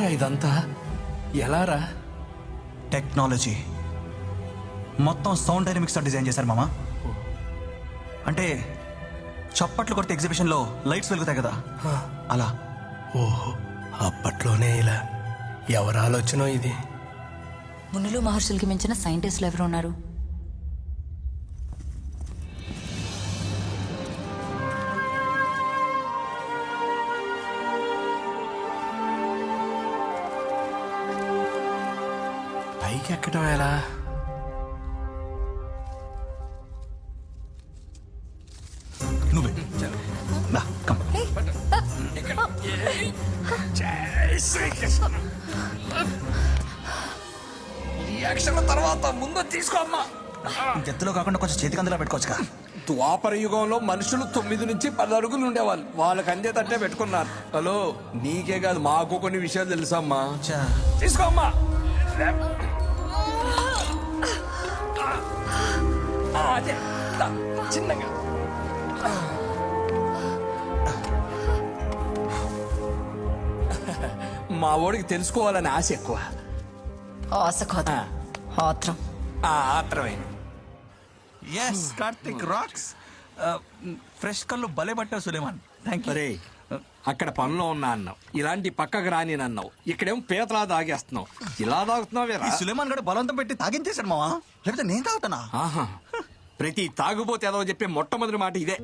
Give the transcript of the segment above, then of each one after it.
ఏంట్రా ఇదంతా? ఎలారా? టెక్నాలజీ మొత్తం సౌండ్ డైనమిక్స్ డిజైన్ చేశారు మామ. అంటే చప్పట్లు కొడితే ఎగ్జిబిషన్లో లైట్స్ వెలుగుతాయి కదా, అలా. ఓహో, అప్పట్లోనే ఇలా. ఎవరి ఆలోచన ఇది? మునులు మహర్షులకి మించిన సైంటిస్టులు ఎవరు ఉన్నారు? పైకి ఎక్కడం ఎలా? నువ్వే దా, కమ్. రియాక్షన్ తర్వాత ముందు తీసుకో అమ్మా. ఎత్తులో కాకుండా కొంచెం చేతికి అందులో పెట్టుకోవచ్చుగా. ద్వాపర యుగంలో మనుషులు 9 నుంచి 10 అడుగులు ఉండేవాళ్ళు. వాళ్ళకి అందే తట్టే పెట్టుకున్నారు. హలో, నీకే కాదు మాకు కొన్ని విషయాలు తెలుసమ్మా. తీసుకో అమ్మా. అదే చిన్నగా. మా ఓడికి తెలుసుకోవాలని ఆశ ఎక్కువ. ఆశ కాదు, ఆత్రం. ఆత్రమే. Yes, Karthik rocks. ఫ్రెష్ కళ్ళు భలే పట్టావు సులేమాన్. Thank you. అరే, అక్కడ పనిలో ఉన్నా అన్నావు, ఇలాంటి పక్కకు రాని అన్నావు, ఇక్కడేమో పీతలా తాగేస్తున్నావు. ఇలా తాగుతున్నావేరా? సులేమాన్ గడు బలవంతం పెట్టి తాగించేశాడు మావా, లేకపోతే నేను తాగుతానా? ఆహా, ప్రతి తాగుపోతే ఏదో చెప్పే మొట్టమొదటి మాట ఇదే.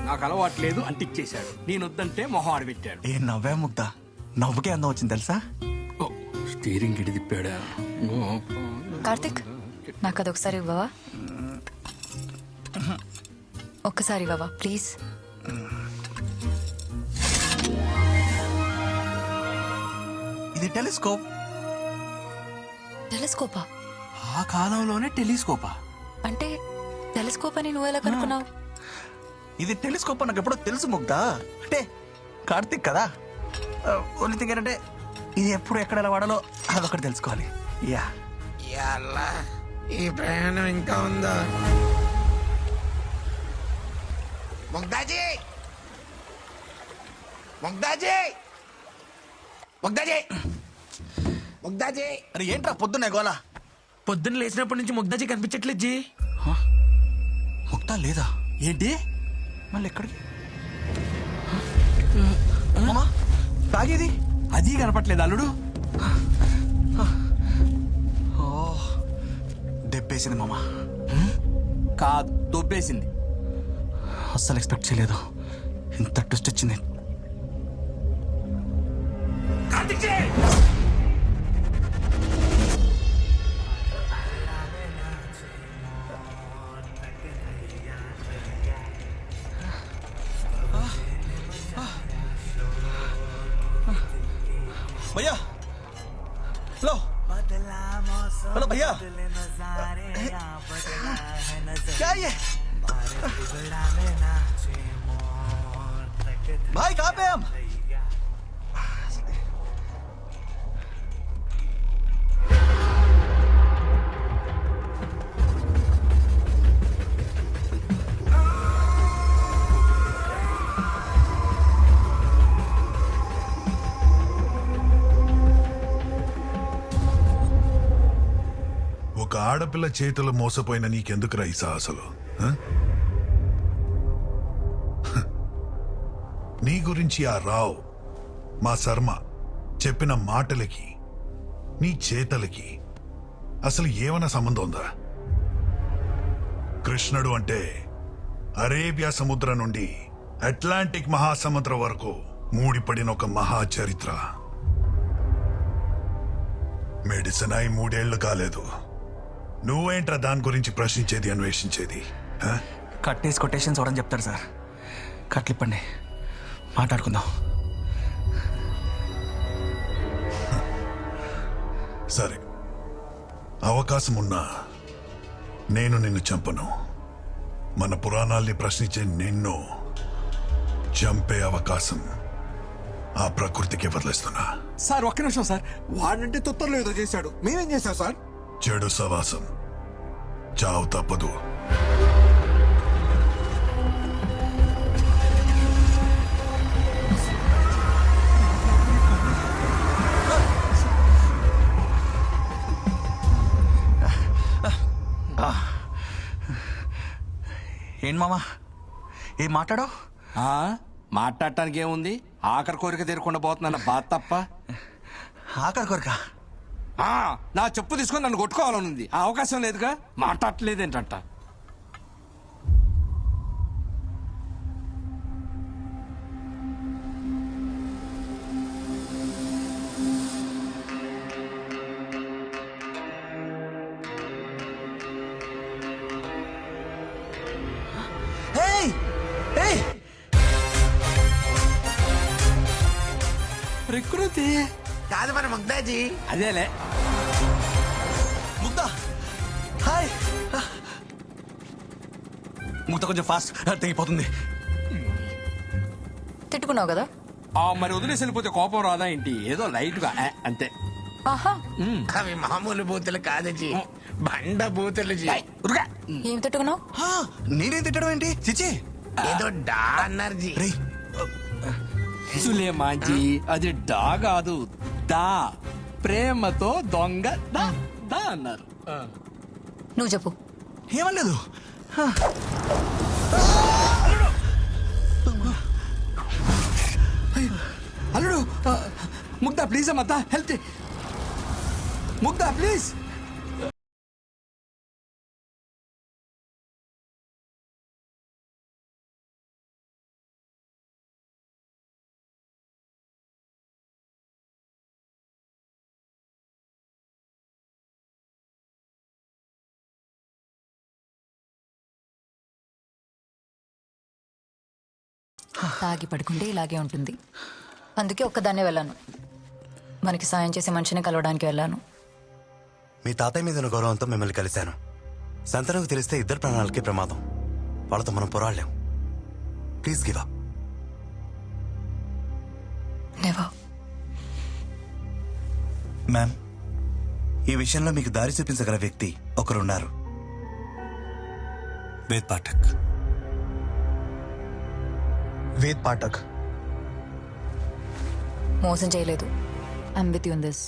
నాకు అలవాటు లేదు అంటిచ్చేశాడు. నేను వద్దంటే మొహం ఆడబెట్టాడు. ఏ నవ్వే ముగ్ధ, నవ్వుకే అందం వచ్చింది తెలుసా? స్టీరింగ్ గిడి తిప్పాడా? కార్తిక్, నాకు అదొకసారి ఇవ్వవా? ఒక్కసారి ఇవ్వవా ప్లీజ్? ఇది టెలిస్కోప్. టెలిస్కోపా? ఆ కాలంలోనే టెలిస్కోపా? అంటే టెలిస్కోప్ అని నువ్వు ఎలా కనుక్కున్నావు? ఇది టెలిస్కోప్ నాకు ఎప్పుడో తెలుసు ముగ్ధ. అంటే కార్తిక్ కదా. ఓన్లీ థింగ్ ఏంటంటే ఇది ఎప్పుడు ఎక్కడ ఎలా వాడాలో అదొకటి తెలుసుకోవాలి. యా, ఈ ప్రయాణం ఇంకా ఉందా? ముగ్ధాజీ, ముగ్ధాజీ, ముగ్ధాజీ, ముగ్ధాజీ. అరే ఏంట్రా పొద్దున్నే గోలా? పొద్దున్న లేచినప్పటి నుంచి ముగ్ధాజీ కనిపించట్లేదు జీ. ముగ్ధ లేదా? ఏంటి? మళ్ళీ ఎక్కడికి? మామా, తాగేది అది కనపట్లేదు అల్లుడు. ఓ, దెబ్బేసింది మామా. కాదు, దొబ్బేసింది. అస్సలు ఎక్స్పెక్ట్ చేయలేదు, ఇంత ట్విస్ట్ వచ్చింది. भैया, हेलो हेलो भैया, क्या ये भाई, कहाँ पे हम? ఒక ఆడపిల్ల చేతులు మోసపోయిన నీకెందుకురా ఈ సాహసలు? నీ గురించి ఆ రావు, మా శర్మ చెప్పిన మాటలకి నీ చేతలకి అసలు ఏమైనా సంబంధం ఉందా? కృష్ణుడు అంటే అరేబియా సముద్రం నుండి అట్లాంటిక్ మహాసముద్రం వరకు మూడిపడిన ఒక మహా చరిత్ర. మెడిసిన్ అయి 3 ఏళ్లు కాలేదు. నువ్వేంట్రా దాని గురించి ప్రశ్నించేది, అన్వేషించేది? కట్టేసి కొటేషన్స్ అవడం చెప్తారు సార్. కట్లిప్పండి, మాట్లాడుకుందాం. సరే, అవకాశం ఉన్నా నేను నిన్ను చంపను. మన పురాణాల్ని ప్రశ్నించే నిన్ను చంపే అవకాశం ఆ ప్రకృతికి వదిలేస్తున్నా. సార్ ఒక్క నిమిషం సార్. వాడంటే తొత్తర్లో ఏదో చేశాడు, మేమేం చేశాం సార్? చెడు సవాసం, చావు తప్పదు. మామా ఏం మాట్లాడో ఆ, మాట్లాడటానికి ఏముంది? ఆఖరి కోరిక తీరకుండా పోతున్నాను బాధ తప్ప. ఆఖరి కోరిక ఆ, నా చెప్పు తీసుకొని నన్ను కొట్టుకోవాలనుంది. ఆ అవకాశం లేదుగా, మాట్లాడలేదేంటంట. ఏయ్! ఏయ్! ప్రకృతి కాదు మన ముగ్ధాజీ. అదేలే. ముగ్ధ హాయ్ ముగ్ధ కొంచెం ఫాస్ట్ తెగిపోతుంది. తిట్టుకున్నావు కదా. ఆ, మరి వదిలేసి వెళ్ళిపోతే కోపం రాదా ఏంటి? ఏదో లైట్ గా అంతే. ఆహా, అవి మామూలు బూతులు కాదు జీ, బండ బూతులు జీ. ఉరుగా. ఏం తిట్టుకున్నావు? నేనేం తిట్టడం ఏంటి చిచి ఏదో డా అన్నారు జీ. రే సులేమాంజీ, అది డా కాదు, దా. ప్రేమతో దొంగ దా దా అన్నారు. నువ్వు చెప్పు. ఏమనలేదు. అల్లుడు, ముగ్ధా ప్లీజ్ అమ్మా, హెల్త్. Mugdha please. తాగి పడుకుంటే ఇలాగే ఉంటుంది. అందుకే ఒక్కదాన్నే వెళ్ళాను. మనకి సాయం చేసే మనిషిని కలవడానికి వెళ్ళాను. మీ తాతయ్య మీద ఉన్న గౌరవంతో మిమ్మల్ని కలిశాను. సంతనకు తెలిస్తే ఇద్దరు ప్రాణాలకి ప్రమాదం. వాళ్ళతో మనం పోరాడలేం. Please give up. Never. Ma'am, ఈ విషయంలో మీకు దారి చూపించగల వ్యక్తి ఒకరున్నారు. వేద్ పాఠక్. వేద్ పాఠక్ మోసం చేయలేదు. I'm with you in this.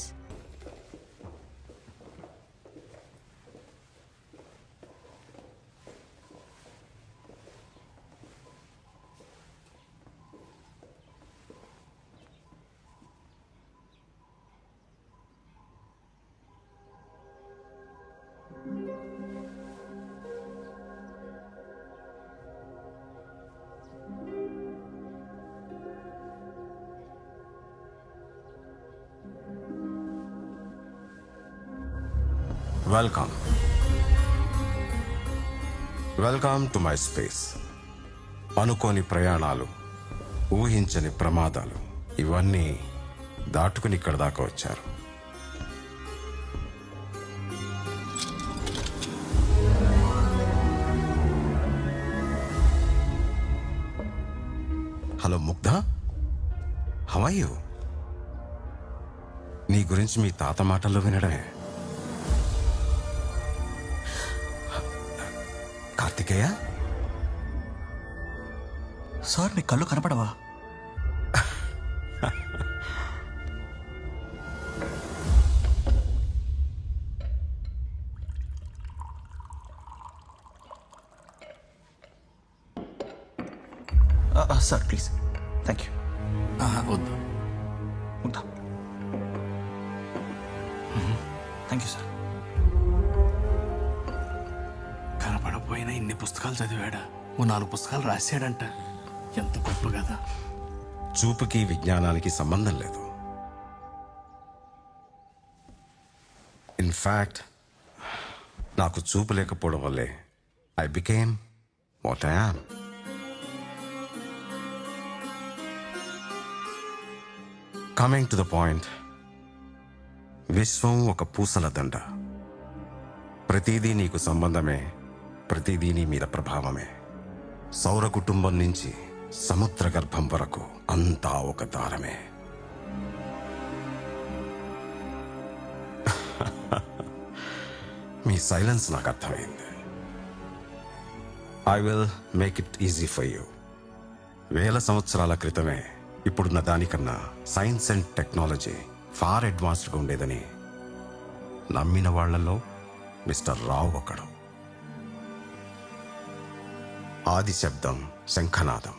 Welcome welcome to my space. అనుకోని ప్రయాణాలు, ఊహించని ప్రమాదాలు, ఇవన్నీ దాటుకుని ఇక్కడ దాకా వచ్చారు. Hello Mugdha, how are you? నీ గురించి మీ తాత మాటల్లో వినడమే. కార్తికేయ, సార్ మీ కళ్ళు కనపడవా? Sir please. Thank you. వద్దు. Mugdha thank you sir. కనపడపోయినా ఇన్ని పుస్తకాలు చదివాడా? ఓ 4 పుస్తకాలు రాశాడంట. ఎంత గొప్ప కదా. చూపుకి విజ్ఞానానికి సంబంధం లేదు. ఇన్ఫ్యాక్ట్ నాకు చూపు లేకపోవడం వల్లే I became what I am. Coming to the point, విశ్వం ఒక పూసల దండ. ప్రతిదీ నీకు సంబంధమే, ప్రతిదీ నీ మీద ప్రభావమే. సౌర కుటుంబం నుంచి సముద్ర గర్భం వరకు అంతా ఒక దారమే. మీ సైలెన్స్ నాకు అర్థమైంది. I will make it easy for you. 1000 సంవత్సరాల క్రితమే ఇప్పుడున్న దానికన్నా సైన్స్ అండ్ టెక్నాలజీ ఫార్ అడ్వాన్స్డ్గా ఉండేదని నమ్మిన వాళ్లలో మిస్టర్ రావు ఒకడు. ఆది శబ్దం శంఖనాదం.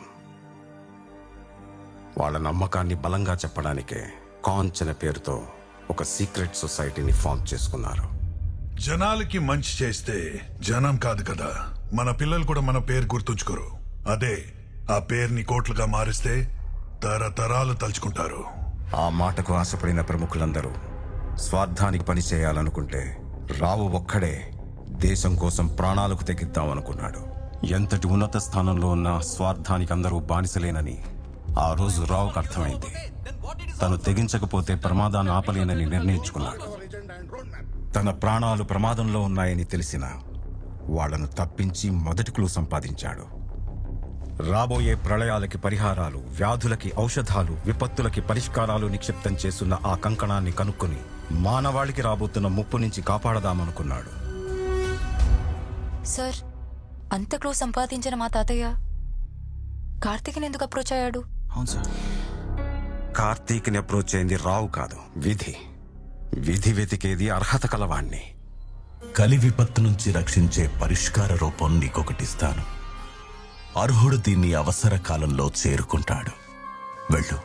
వాళ్ళ నమ్మకాన్ని బలంగా చెప్పడానికే కాంచన పేరుతో ఒక సీక్రెట్ సొసైటీని ఫామ్ చేసుకున్నారు. జనాలకి మంచి చేస్తే జనం కాదు కదా, మన పిల్లలు కూడా మన పేరు గుర్తుంచుకోరు. అదే ఆ పేరుని కోట్లుగా మారిస్తే తరతరాలు తలుచుకుంటారు. ఆ మాటకు ఆశపడిన ప్రముఖులందరూ స్వార్థానికి పని చేయాలనుకుంటే రావు ఒక్కడే దేశం కోసం ప్రాణాలకు తెగిద్దామనుకున్నాడు. ఎంతటి ఉన్నత స్థానంలో ఉన్న స్వార్థానికి అందరూ బానిసలేనని ఆ రోజు రావుకు అర్థమైంది. తను తెగించకపోతే ప్రమాదాన్ని ఆపలేనని నిర్ణయించుకున్నాడు. తన ప్రాణాలు ప్రమాదంలో ఉన్నాయని తెలిసిన వాళ్లను తప్పించి మొదటి క్లూ సంపాదించాడు. రాబోయే ప్రళయాలకి పరిహారాలు, వ్యాధులకి ఔషధాలు, విపత్తులకి పరిష్కారాలు నిక్షిప్తం చేస్తున్న ఆ కంకణాన్ని కనుక్కొని మానవాళికి రాబోతున్న ముప్పు నుంచి కాపాడదామనుకున్నాడు. సార్, అంత క్లో సంపాదించిన మా తాతయ్య కార్తీక్ని ఎందుకు అప్రోచ్ అయ్యాడు? అవును సార్. కార్తీక్ని అప్రోచ్ అయింది రావు కాదు, విధి. విధి వెతికేది అర్హత కలవాణ్ణి. కలి విపత్తు నుంచి రక్షించే పరిష్కార రూపం నీకొకటిస్తాను. అర్హుడు దీన్ని అవసర కాలంలో చేరుకుంటాడు. వెళ్ళు.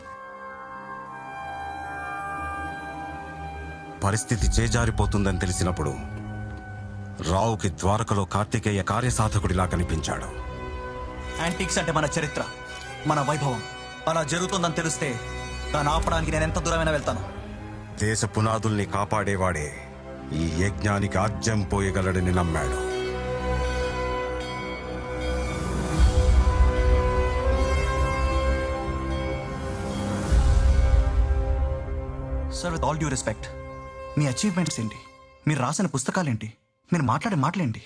పరిస్థితి చేజారిపోతుందని తెలిసినప్పుడు రావుకి ద్వారకలో కార్తికేయ కార్యసాధకుడిలా కనిపించాడు. యాంటిక్స్ అంటే మన చరిత్ర, మన వైభవం. అలా జరుగుతుందని తెలిస్తే దాన్ని ఆపడానికి నేను ఎంత దూరమైనా వెళ్తాను. దేశ పునాదుల్ని కాపాడేవాడే ఈ యజ్ఞానికి ఆజ్యం పోయగలడని నమ్మాడు. Sir, with all due respect, me achievements ఏంటి? మీరు రాసిన పుస్తకాలేంటి? మీరు మాట్లాడే మాటలేంటి?